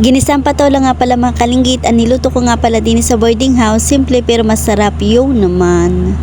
Ginisang patola nga pala mga kalinggit, ang niluto ko nga pala din sa boarding house, simple pero masarap yun naman.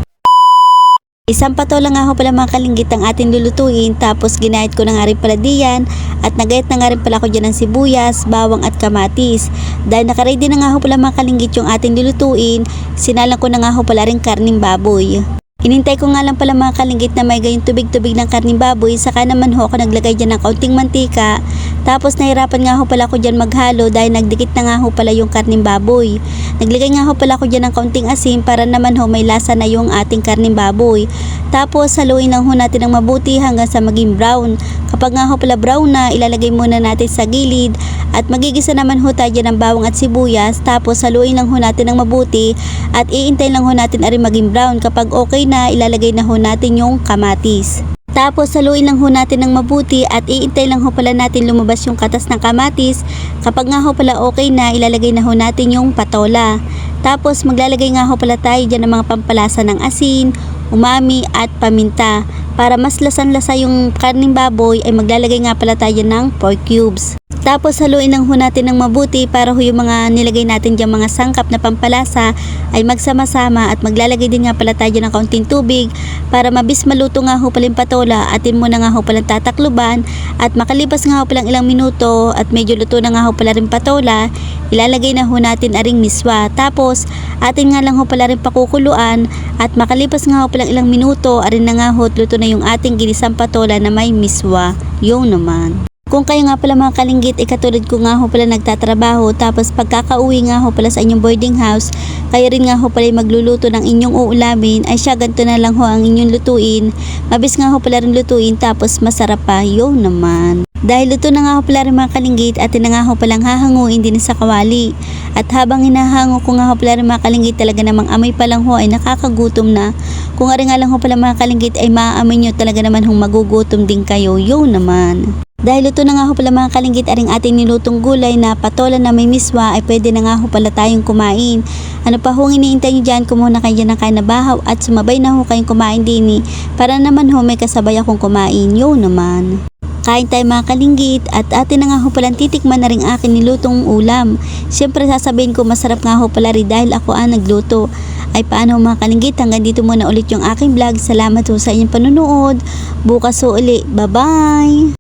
Isang patola nga ho pala mga kalinggit ang ating lulutuin, tapos ginayat ko na nga rin pala diyan at nagayat na nga rin pala ko dyan ng sibuyas, bawang at kamatis. Dahil nakaready na nga ho pala mga kalinggit yung ating lulutuin, sinalang ko na nga ho pala rin karning baboy. Hinintay ko nga lang pala mga kalinggit na may gayong tubig-tubig ng karning baboy, saka naman ho ako naglagay dyan ng kaunting mantika. Tapos nahirapan nga ho pala ako dyan maghalo dahil nagdikit na nga ho pala yung karning baboy. Naglagay nga ho pala ako dyan ng kaunting asin para naman ho may lasa na yung ating karning baboy. Tapos haluin lang ho natin ng mabuti hanggang sa maging brown. Kapag nga ho pala brown na, ilalagay muna natin sa gilid at magigisa naman ho tayo dyan ng bawang at sibuyas. Tapos haluin lang ho natin ng mabuti at iintay lang ho natin ari maging brown. Kapag okay na, ilalagay na ho natin yung kamatis. Tapos haluin lang ho natin ng mabuti at iintay lang ho pala natin lumabas yung katas ng kamatis. Kapag nga ho pala okay na, ilalagay na ho natin yung patola. Tapos maglalagay nga ho pala tayo dyan ng mga pampalasa ng asin, umami at paminta. Para mas lasan-lasa yung karning baboy ay maglalagay nga pala tayo ng pork cubes. Tapos haluin lang ho natin ng mabuti para ho yung mga nilagay natin dyan mga sangkap na pampalasa ay magsama-sama, at maglalagay din nga pala tayo ng kaunting tubig para mabis maluto nga ho pala yung patola. Atin muna nga ho palang tatakluban at makalipas nga ho palang ilang minuto at medyo luto na nga ho pala rin patola, ilalagay na ho natin aring miswa. Tapos atin nga lang ho pala rin pakukuluan at makalipas nga ho palang ilang minuto, arin na nga ho luto na yung ating ginisang patola na may miswa. Yung naman. Kung kayo nga pala mga kalinggit, katulad ko nga ho pala nagtatrabaho, tapos pagkakauwi nga ho pala sa inyong boarding house, kayo rin nga ho pala magluluto ng inyong uulamin, ay siya ganito na lang ho ang inyong lutuin. Mabis nga ho pala rin lutuin, tapos masarap pa. Yung naman. Dahil luto na nga ho pala rin mga kalinggit, atin na nga ho palang hahanguin din sa kawali. At habang hinahango ko nga ho pala rin mga kalinggit, talaga namang amoy pa lang ho ay nakakagutom na. Kung nga lang ho pala mga kalinggit ay maaamoy nyo, talaga naman hong magugutom din kayo. Yung naman. Dahil luto na nga ho pala mga kalinggit aring ating nilutong gulay na patola na may miswa, ay pwede na nga ho pala tayong kumain. Ano pa hong iniintay nyo dyan, kumuha na kayo dyan ng kain na bahaw at sumabay na ho kayong kumain din para naman ho may kasabay akong kumain. Yun naman. Kain tayo mga kalinggit at atin na nga ho palang titikman na rin akin nilutong ulam. Siyempre sasabihin ko masarap nga ho pala rin dahil ako ang nagluto. Ay paano mga kalinggit, hanggang dito muna ulit yung aking vlog. Salamat ho sa inyong panunood. Bukas ho ulit. Bye bye!